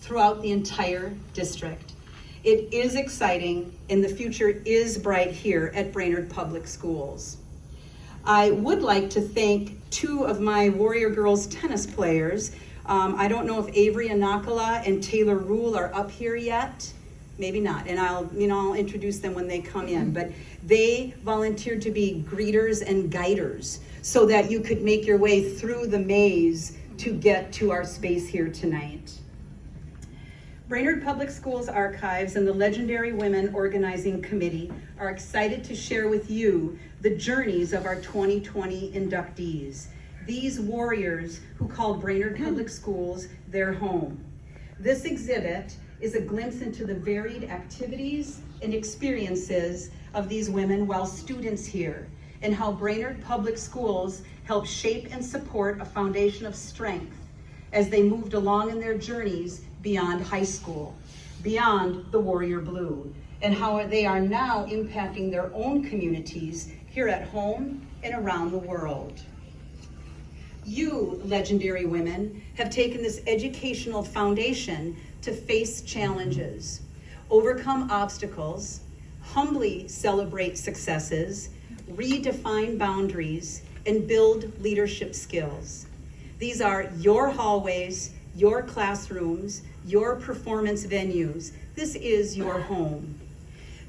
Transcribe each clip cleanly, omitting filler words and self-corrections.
throughout the entire district. It is exciting, and the future is bright here at Brainerd Public Schools. I would like to thank two of my Warrior Girls tennis players. I don't know if Avery Anakala and Taylor Rule are up here yet. Maybe not, and I'll introduce them when they come in. But they volunteered to be greeters and guiders so that you could make your way through the maze to get to our space here tonight. Brainerd Public Schools Archives and the Legendary Women Organizing Committee are excited to share with you the journeys of our 2020 inductees, these warriors who called Brainerd Public Schools their home. This exhibit is a glimpse into the varied activities and experiences of these women while students here, and how Brainerd Public Schools helped shape and support a foundation of strength as they moved along in their journeys beyond high school, beyond the Warrior Blue, and how they are now impacting their own communities here at home and around the world. You, legendary women, have taken this educational foundation to face challenges, overcome obstacles, humbly celebrate successes, redefine boundaries, and build leadership skills. These are your hallways, your classrooms, your performance venues. This is your home.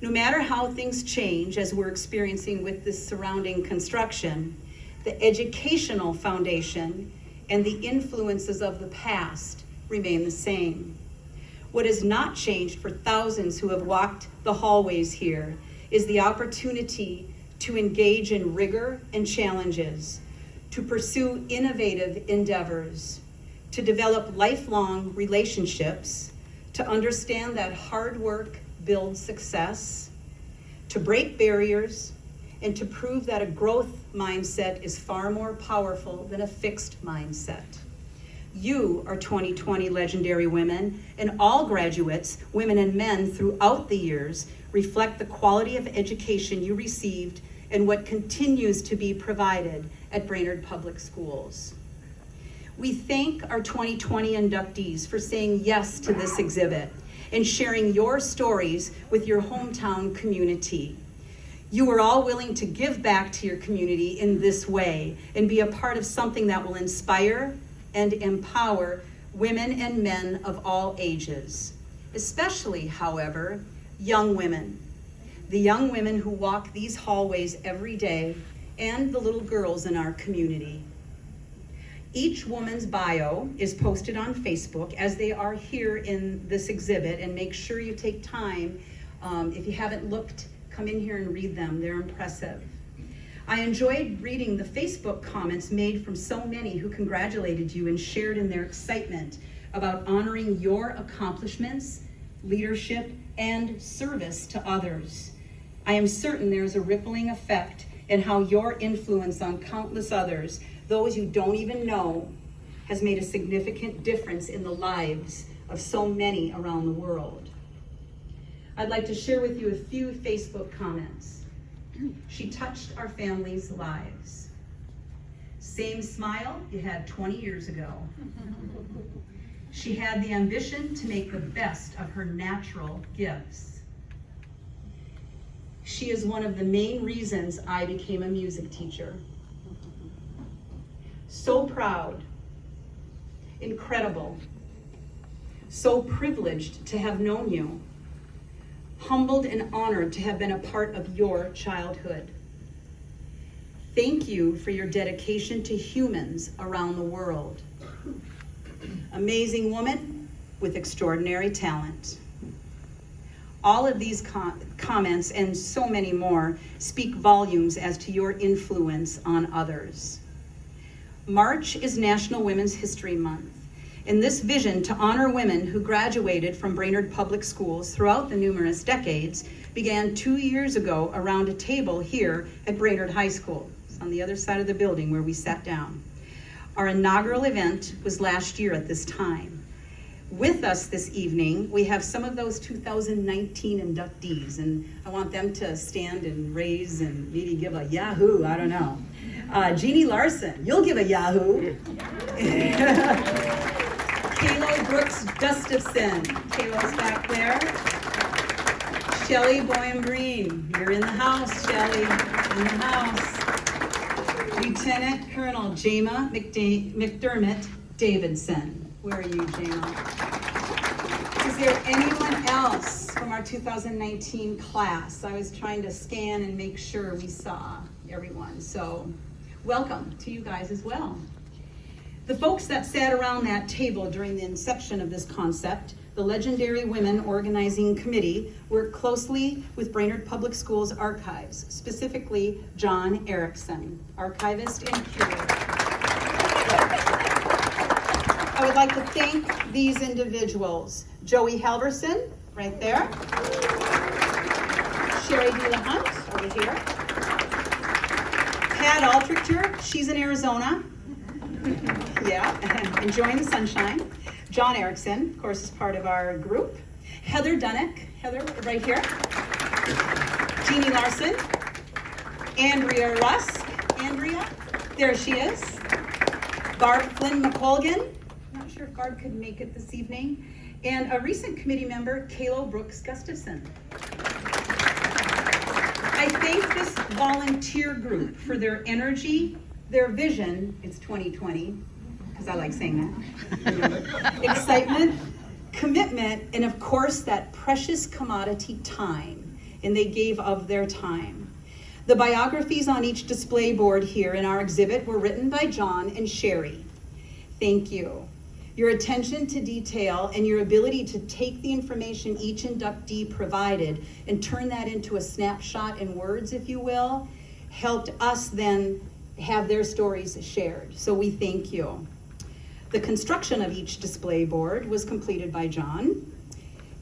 No matter how things change, as we're experiencing with this surrounding construction, the educational foundation and the influences of the past remain the same. What has not changed for thousands who have walked the hallways here is the opportunity to engage in rigor and challenges, to pursue innovative endeavors, to develop lifelong relationships, to understand that hard work builds success, to break barriers, and to prove that a growth mindset is far more powerful than a fixed mindset. You are 2020 legendary women, and all graduates, women and men throughout the years, reflect the quality of education you received and what continues to be provided at Brainerd Public Schools. We thank our 2020 inductees for saying yes to this exhibit and sharing your stories with your hometown community. You are all willing to give back to your community in this way and be a part of something that will inspire and empower women and men of all ages, especially, however, young women. The young women who walk these hallways every day and the little girls in our community. Each woman's bio is posted on Facebook, as they are here in this exhibit, and make sure you take time. If you haven't looked, come in here and read them. They're impressive. I enjoyed reading the Facebook comments made from so many who congratulated you and shared in their excitement about honoring your accomplishments, leadership, and service to others. I am certain there's a rippling effect in how your influence on countless others, those you don't even know, has made a significant difference in the lives of so many around the world. I'd like to share with you a few Facebook comments. She touched our family's lives. Same smile you had 20 years ago. She had the ambition to make the best of her natural gifts. She is one of the main reasons I became a music teacher. So proud, incredible, so privileged to have known you, humbled and honored to have been a part of your childhood. Thank you for your dedication to humans around the world. Amazing woman with extraordinary talent. All of these comments and so many more speak volumes as to your influence on others. March is National Women's History Month, and this vision to honor women who graduated from Brainerd Public Schools throughout the numerous decades began 2 years ago around a table here at Brainerd High School. It's on the other side of the building where we sat down. Our inaugural event was last year at this time. With us this evening, we have some of those 2019 inductees, and I want them to stand and raise and maybe give a yahoo, I don't know. Jeannie Larson, you'll give a yahoo. Kayla Brooks Gustafson. Kayla's back there. Shelley Boyam-Green. You're in the house, Shelley. In the house. Lieutenant Colonel Jama McDermott Davidson. Where are you, Jama? Is there anyone else from our 2019 class? I was trying to scan and make sure we saw everyone. So welcome to you guys as well. The folks that sat around that table during the inception of this concept, the Legendary Women Organizing Committee, worked closely with Brainerd Public Schools archives, specifically John Erickson, archivist and curator. I would like to thank these individuals. Joey Halverson, right there. Sherry DeLahunt, over here. Pat Altrichter, she's in Arizona. Yeah, enjoying the sunshine. John Erickson, of course, is part of our group. Heather Dunnick, Heather, right here. Jeannie Larson. Andrea Rusk, Andrea, there she is. Barb Flynn McColgan, not sure if Barb could make it this evening. And a recent committee member, Kayla Brooks Gustafson. I thank this volunteer group for their energy, their vision, it's 2020, because I like saying that, excitement, commitment, and of course that precious commodity time, and they gave of their time. The biographies on each display board here in our exhibit were written by John and Sherry. Thank you. Your attention to detail and your ability to take the information each inductee provided and turn that into a snapshot in words, if you will, helped us then have their stories shared. So we thank you. The construction of each display board was completed by John,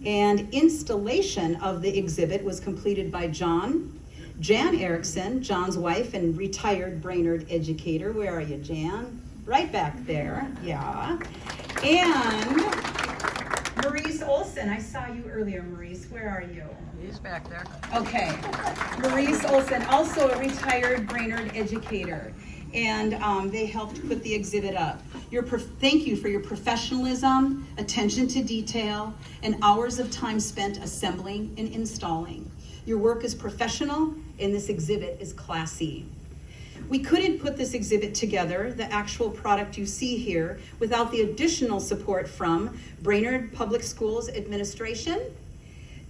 and installation of the exhibit was completed by Jan Erickson, John's wife and retired Brainerd educator. Where are you, Jan? Right back there, yeah. And Maurice Olson, I saw you earlier, Maurice, where are you? He's back there. Okay, Maurice Olson, also a retired Brainerd educator, and they helped put the exhibit up. Thank you for your professionalism, attention to detail, and hours of time spent assembling and installing. Your work is professional, and this exhibit is classy. We couldn't put this exhibit together, the actual product you see here, without the additional support from Brainerd Public Schools Administration,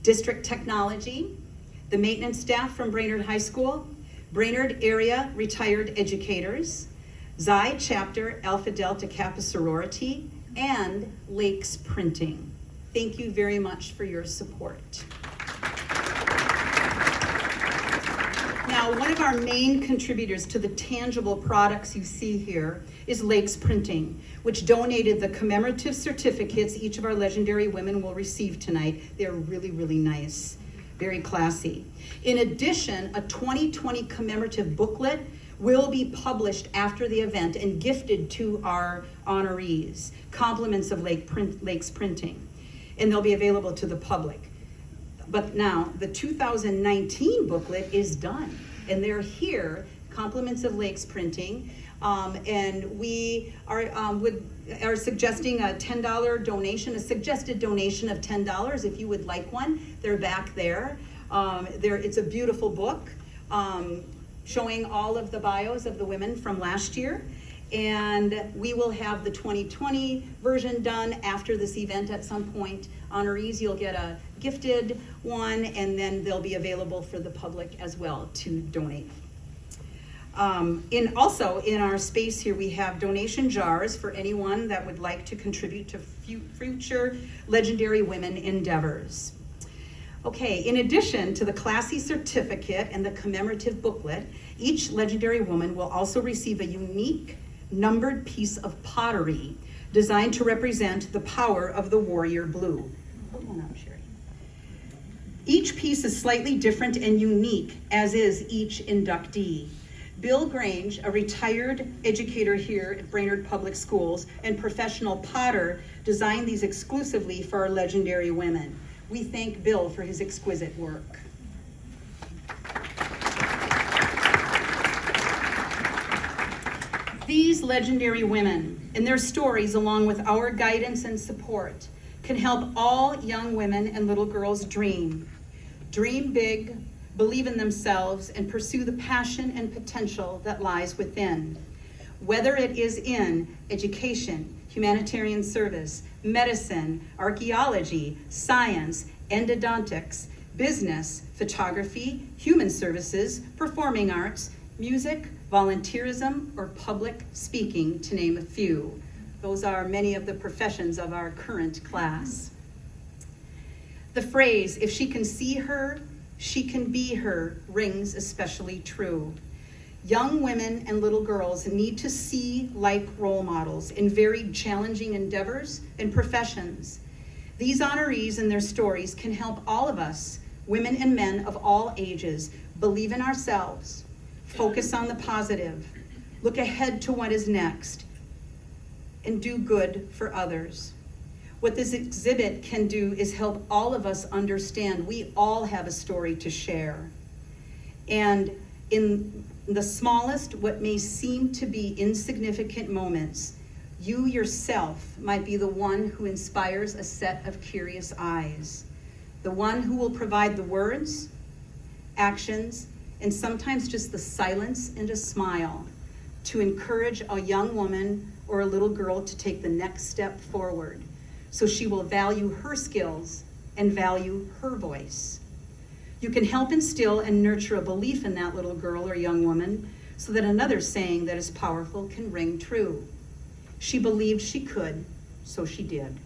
District Technology, the maintenance staff from Brainerd High School, Brainerd Area Retired Educators, Xi Chapter Alpha Delta Kappa Sorority, and Lakes Printing. Thank you very much for your support. Now, one of our main contributors to the tangible products you see here is Lakes Printing, which donated the commemorative certificates each of our legendary women will receive tonight. They're really, really nice, very classy. In addition, a 2020 commemorative booklet will be published after the event and gifted to our honorees, compliments of Lakes Printing, and they'll be available to the public. But now, the 2019 booklet is done, and they're here, compliments of Lakes Printing, and we are suggesting a $10 donation, a suggested donation of $10 if you would like one. They're back there. It's a beautiful book showing all of the bios of the women from last year. And we will have the 2020 version done after this event at some point. Honorees, you'll get a gifted one, and then they'll be available for the public as well to donate. Also in our space here, we have donation jars for anyone that would like to contribute to future Legendary Women endeavors. Okay, in addition to the classy certificate and the commemorative booklet, each Legendary Woman will also receive a unique numbered piece of pottery designed to represent the power of the warrior blue. Hold on up, Sherry. Each piece is slightly different and unique, as is each inductee. Bill Grange, a retired educator here at Brainerd Public Schools and professional potter, designed these exclusively for our legendary women. We thank Bill for his exquisite work. These legendary women and their stories, along with our guidance and support, can help all young women and little girls dream. Dream big, believe in themselves, and pursue the passion and potential that lies within. Whether it is in education, humanitarian service, medicine, archaeology, science, endodontics, business, photography, human services, performing arts, music, volunteerism, or public speaking, to name a few. Those are many of the professions of our current class. The phrase, "if she can see her, she can be her," rings especially true. Young women and little girls need to see like role models in very challenging endeavors and professions. These honorees and their stories can help all of us, women and men of all ages, believe in ourselves, focus on the positive, look ahead to what is next, and do good for others. What this exhibit can do is help all of us understand we all have a story to share. And in the smallest, what may seem to be insignificant moments, you yourself might be the one who inspires a set of curious eyes, the one who will provide the words, actions, and sometimes just the silence and a smile to encourage a young woman or a little girl to take the next step forward, so she will value her skills and value her voice. You can help instill and nurture a belief in that little girl or young woman so that another saying that is powerful can ring true. She believed she could, so she did.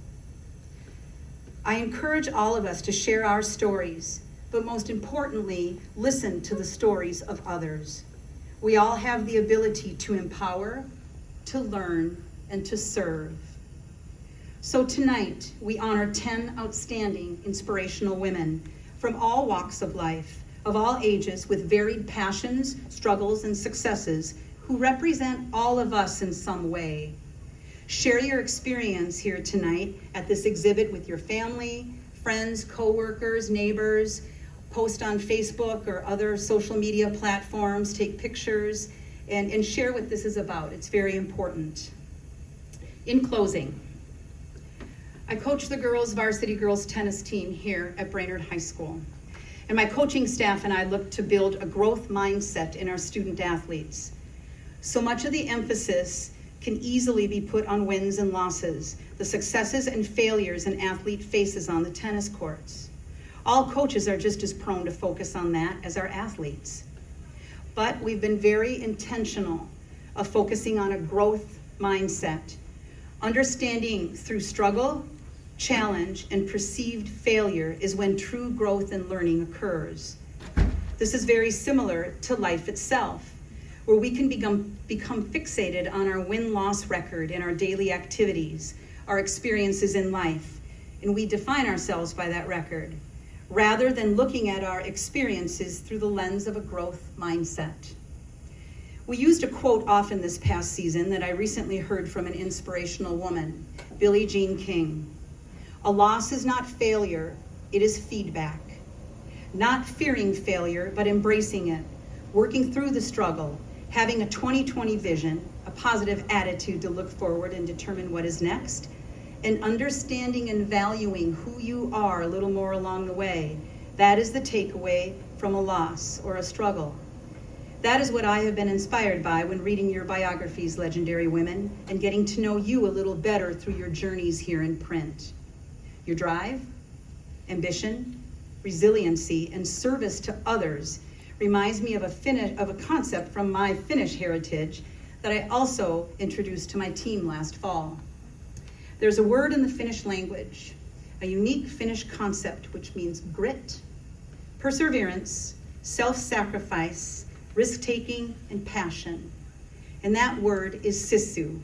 I encourage all of us to share our stories, but most importantly, listen to the stories of others. We all have the ability to empower, to learn, and to serve. So tonight, we honor 10 outstanding inspirational women from all walks of life, of all ages, with varied passions, struggles, and successes, who represent all of us in some way. Share your experience here tonight at this exhibit with your family, friends, coworkers, neighbors. Post on Facebook or other social media platforms, take pictures, and share what this is about. It's very important. In closing, I coach the varsity girls tennis team here at Brainerd High School. And my coaching staff and I look to build a growth mindset in our student athletes. So much of the emphasis can easily be put on wins and losses, the successes and failures an athlete faces on the tennis courts. All coaches are just as prone to focus on that as our athletes. But we've been very intentional of focusing on a growth mindset, understanding through struggle, challenge, and perceived failure is when true growth and learning occurs. This is very similar to life itself, where we can become fixated on our win-loss record in our daily activities, our experiences in life, and we define ourselves by that record, rather than looking at our experiences through the lens of a growth mindset. We used a quote often this past season that I recently heard from an inspirational woman, Billie Jean King. "A loss is not failure, it is feedback." Not fearing failure, but embracing it, working through the struggle, having a 2020 vision, a positive attitude to look forward and determine what is next, and understanding and valuing who you are a little more along the way. That is the takeaway from a loss or a struggle. That is what I have been inspired by when reading your biographies, legendary women, and getting to know you a little better through your journeys here in print. Your drive, ambition, resiliency, and service to others reminds me of a concept from my Finnish heritage that I also introduced to my team last fall. There's a word in the Finnish language, a unique Finnish concept which means grit, perseverance, self-sacrifice, risk-taking, and passion. And that word is sisu.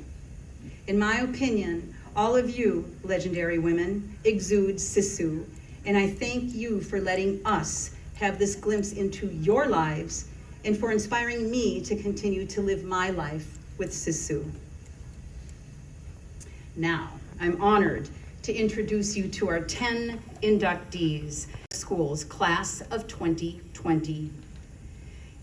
In my opinion, all of you, legendary women, exude sisu, and I thank you for letting us have this glimpse into your lives and for inspiring me to continue to live my life with sisu. Now, I'm honored to introduce you to our 10 inductees, schools, class of 2020.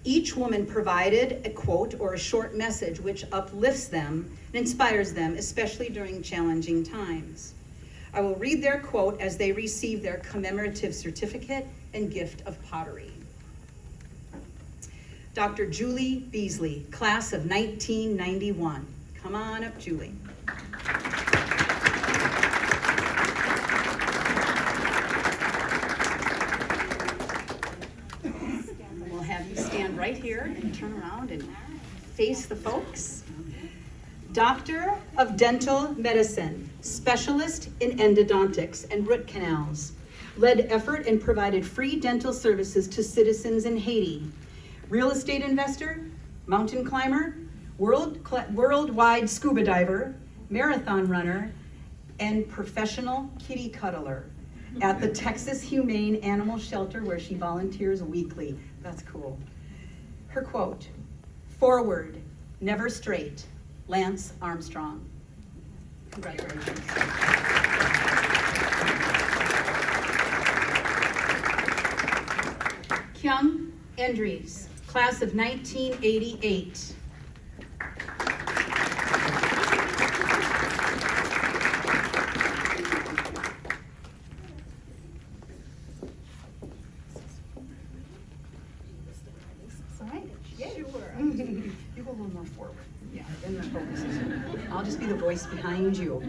Each woman provided a quote or a short message which uplifts them and inspires them, especially during challenging times. I will read their quote as they receive their commemorative certificate and gift of pottery. Dr. Julie Beasley, class of 1991. Come on up, Julie. We'll have you stand right here and turn around and face the folks. Doctor of Dental Medicine, specialist in endodontics and root canals, led effort and provided free dental services to citizens in Haiti. Real estate investor, mountain climber, worldwide scuba diver, marathon runner, and professional kitty cuddler at the Texas Humane Animal Shelter where she volunteers weekly. That's cool. Her quote, "Forward, never straight, Lance Armstrong." Congratulations. Kyung Endries, class of 1988. All right. Yeah, you go a little more forward. Yeah, then the focus is. I'll just be the voice behind you.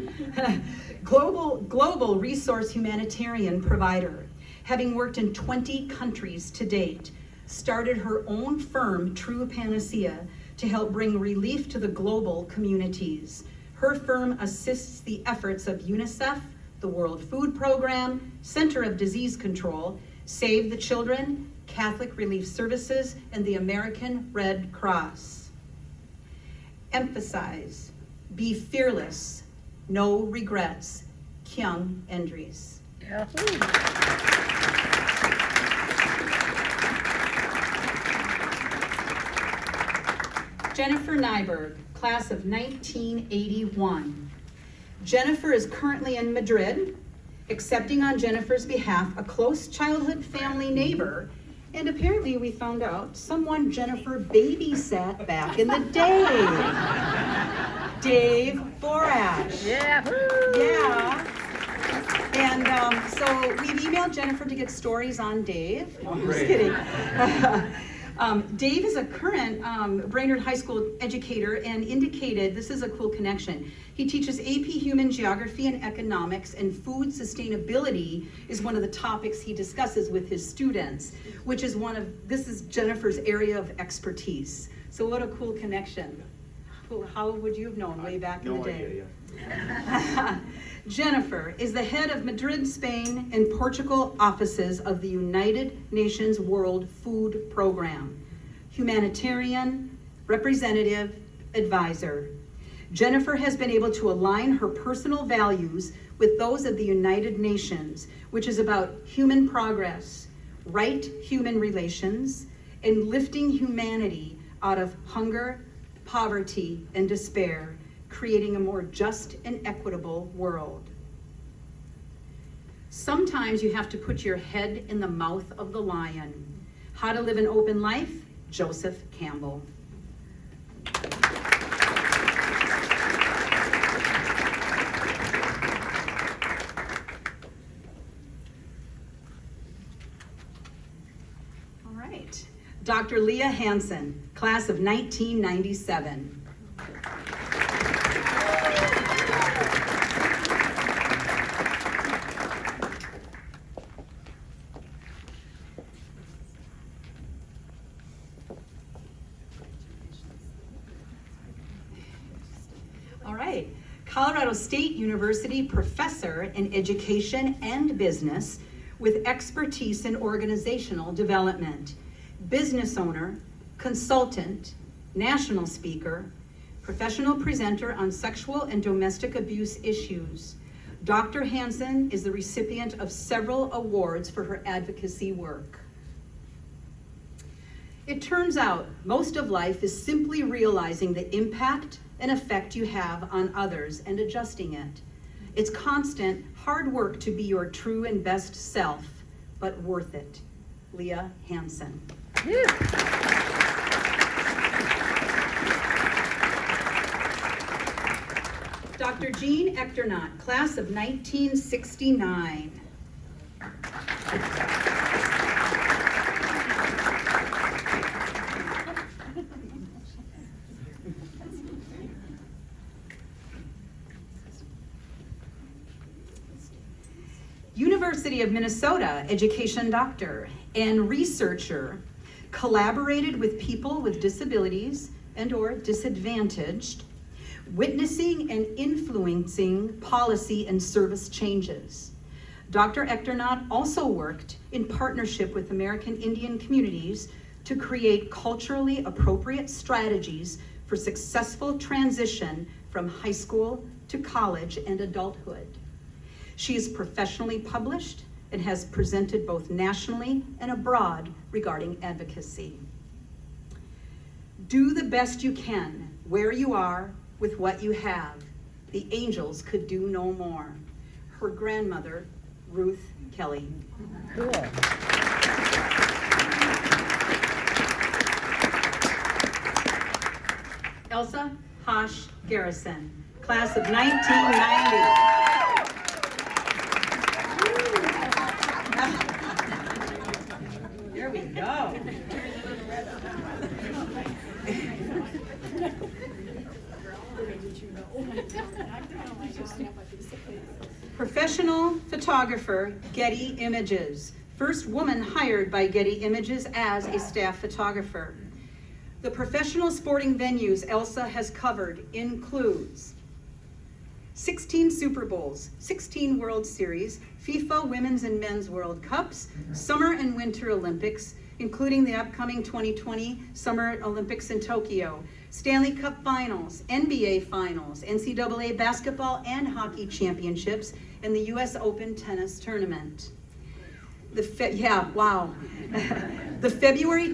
Global resource humanitarian provider, having worked in 20 countries to date, started her own firm, True Panacea, to help bring relief to the global communities. Her firm assists the efforts of UNICEF, the World Food Program, Center of Disease Control, Save the Children, Catholic Relief Services, and the American Red Cross. Emphasize, be fearless, no regrets. Kyung Endries. Yeah. Jennifer Nyberg, class of 1981. Jennifer is currently in Madrid, accepting on Jennifer's behalf a close childhood family neighbor, and apparently we found out someone Jennifer babysat back in the day. Dave Borash. Yeah. Yeah. And so we've emailed Jennifer to get stories on Dave. No, I'm just kidding. Dave is a current Brainerd High School educator and indicated, this is a cool connection, he teaches AP Human Geography and Economics, and food sustainability is one of the topics he discusses with his students, which is this is Jennifer's area of expertise. So what a cool connection. How would you have known way back in the day? Idea, yeah. Jennifer is the head of Madrid, Spain, and Portugal offices of the United Nations World Food Program, humanitarian, representative, advisor. Jennifer has been able to align her personal values with those of the United Nations, which is about human progress, right human relations, and lifting humanity out of hunger, poverty, and despair, creating a more just and equitable world. Sometimes you have to put your head in the mouth of the lion. How to Live an Open Life, Joseph Campbell. All right, Dr. Leah Hansen, class of 1997. All right, Colorado State University professor in education and business with expertise in organizational development, business owner, consultant, national speaker, professional presenter on sexual and domestic abuse issues. Dr. Hansen is the recipient of several awards for her advocacy work. It turns out most of life is simply realizing the impact and effect you have on others and adjusting it. It's constant, hard work to be your true and best self, but worth it. Leah Hansen. Yeah. Dr. Jean Echternaut, class of 1969. University of Minnesota education doctor and researcher, collaborated with people with disabilities and/or disadvantaged, witnessing and influencing policy and service changes. Dr. Echternaut also worked in partnership with American Indian communities to create culturally appropriate strategies for successful transition from high school to college and adulthood. She is professionally published and has presented both nationally and abroad regarding advocacy. Do the best you can where you are with what you have. The angels could do no more. Her grandmother, Ruth Kelly. Cool. Elsa Hosh Garrison, class of 1990. There we go. Professional photographer, Getty Images. First woman hired by Getty Images as a staff photographer. The professional sporting venues Elsa has covered includes 16 Super Bowls, 16 World Series, FIFA Women's and Men's World Cups, Summer and Winter Olympics, including the upcoming 2020 Summer Olympics in Tokyo, Stanley Cup Finals, NBA Finals, NCAA basketball and hockey championships, and the US Open tennis tournament. The February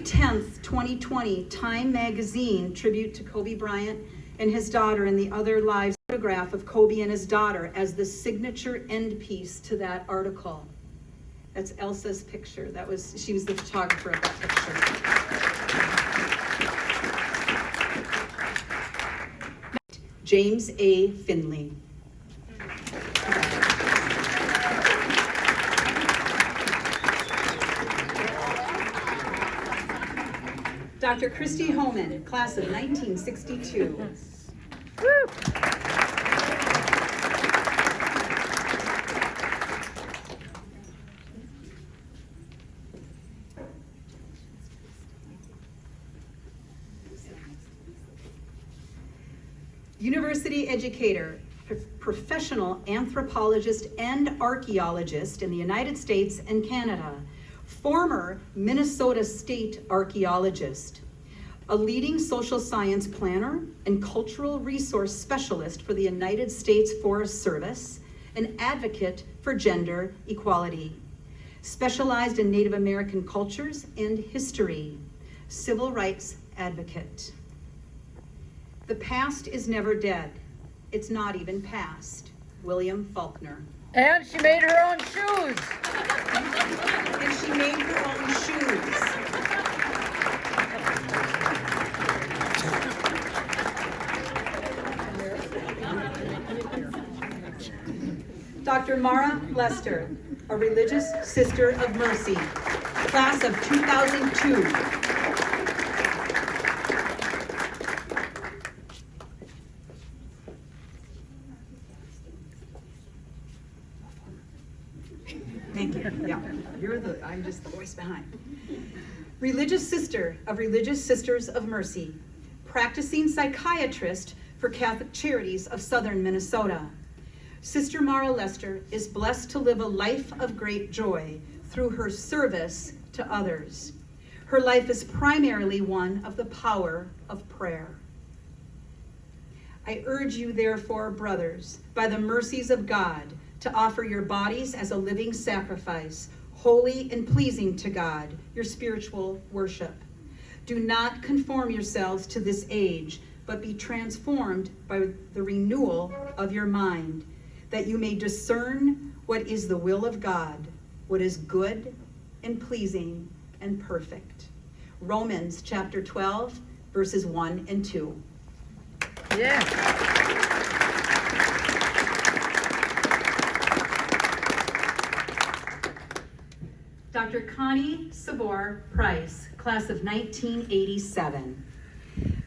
10th, 2020 Time Magazine tribute to Kobe Bryant and his daughter and the other lives photograph of Kobe and his daughter as the signature end piece to that article. That's Elsa's picture. She was the photographer of that picture. James A. Finley. Dr. Christy Homan, class of 1962. Woo! University educator, professional anthropologist and archaeologist in the United States and Canada, former Minnesota State archaeologist, a leading social science planner and cultural resource specialist for the United States Forest Service, an advocate for gender equality, specialized in Native American cultures and history, civil rights advocate. The past is never dead. It's not even past. William Faulkner. And she made her own shoes. And she made her own shoes. Dr. Mara Lester, a religious sister of mercy, class of 2002. Thank you. Yeah, I'm just the voice behind. Religious sister of Religious Sisters of Mercy, practicing psychiatrist for Catholic Charities of Southern Minnesota. Sister Mara Lester is blessed to live a life of great joy through her service to others. Her life is primarily one of the power of prayer. I urge you, therefore, brothers, by the mercies of God, to offer your bodies as a living sacrifice, holy and pleasing to God, your spiritual worship. Do not conform yourselves to this age, but be transformed by the renewal of your mind, that you may discern what is the will of God, what is good and pleasing and perfect. Romans chapter 12, verses 1 and 2. Yeah. Dr. Connie Sabore Price, class of 1987.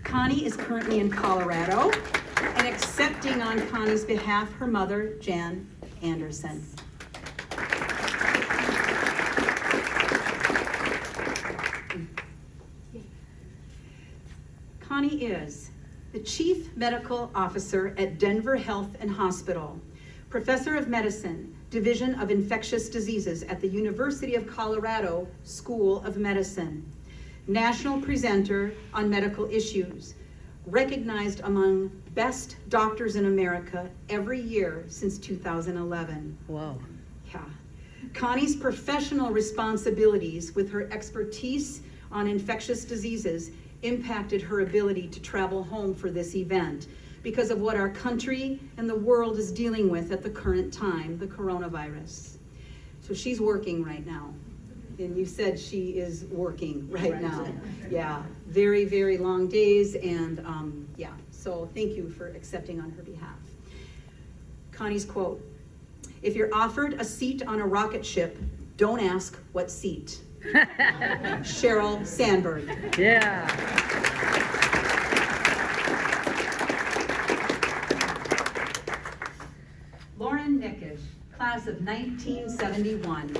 Connie is currently in Colorado and accepting on Connie's behalf her mother, Jan Anderson. Connie is the Chief Medical Officer at Denver Health and Hospital, Professor of Medicine, Division of Infectious Diseases at the University of Colorado School of Medicine, national presenter on medical issues, recognized among best doctors in America every year since 2011. Wow. Yeah. Connie's professional responsibilities with her expertise on infectious diseases impacted her ability to travel home for this event because of what our country and the world is dealing with at the current time, the coronavirus. So she's working right now. And you said she is working right now. Yeah, very, very long days, and yeah, so thank you for accepting on her behalf. Connie's quote: "If you're offered a seat on a rocket ship, don't ask what seat." Sheryl Sandberg. Yeah. Lauren Knickers, class of 1971.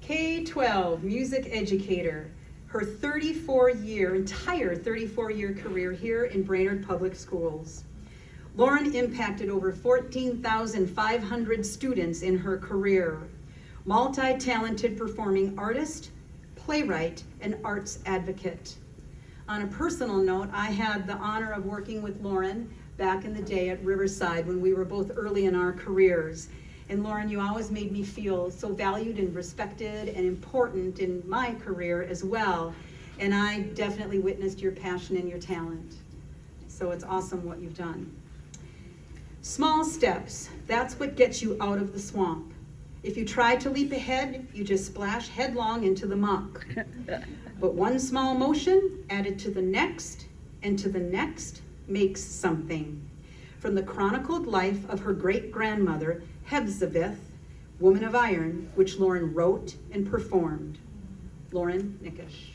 K-12 music educator. Her entire 34-year career here in Brainerd Public Schools. Lauren impacted over 14,500 students in her career. Multi-talented performing artist, playwright, and arts advocate. On a personal note, I had the honor of working with Lauren back in the day at Riverside when we were both early in our careers. And Lauren, you always made me feel so valued and respected and important in my career as well. And I definitely witnessed your passion and your talent. So it's awesome what you've done. Small steps, that's what gets you out of the swamp. If you try to leap ahead, you just splash headlong into the muck. But one small motion added to the next and to the next makes something. From the chronicled life of her great-grandmother, Hebzibeth, Woman of Iron, which Lauren wrote and performed. Lauren Knickers.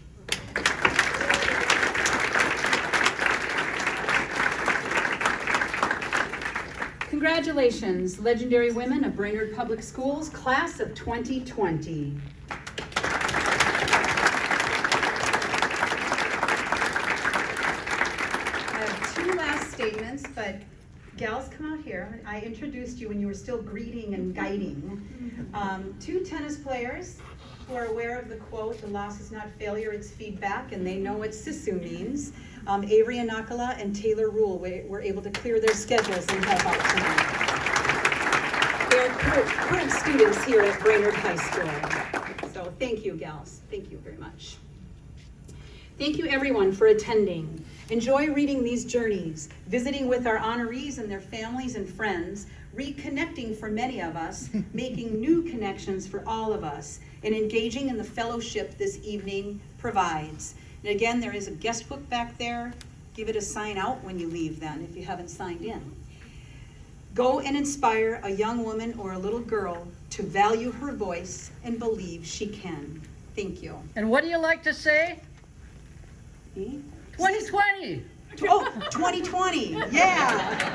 Congratulations, legendary women of Brainerd Public Schools, class of 2020. I have two last statements, but gals, come out here. I introduced you when you were still greeting and guiding. Two tennis players who are aware of the quote, "The loss is not failure, it's feedback," and they know what Sisu means. Avery Anakala and Taylor Rule were able to clear their schedules and help out tonight. They are current students here at Brainerd High School. So thank you, gals. Thank you very much. Thank you, everyone, for attending. Enjoy reading these journeys, visiting with our honorees and their families and friends, reconnecting for many of us, making new connections for all of us, and engaging in the fellowship this evening provides. And again, there is a guest book back there. Give it a sign out when you leave then, if you haven't signed in. Go and inspire a young woman or a little girl to value her voice and believe she can. Thank you. And what do you like to say? 2020. 2020. Oh, 2020, yeah.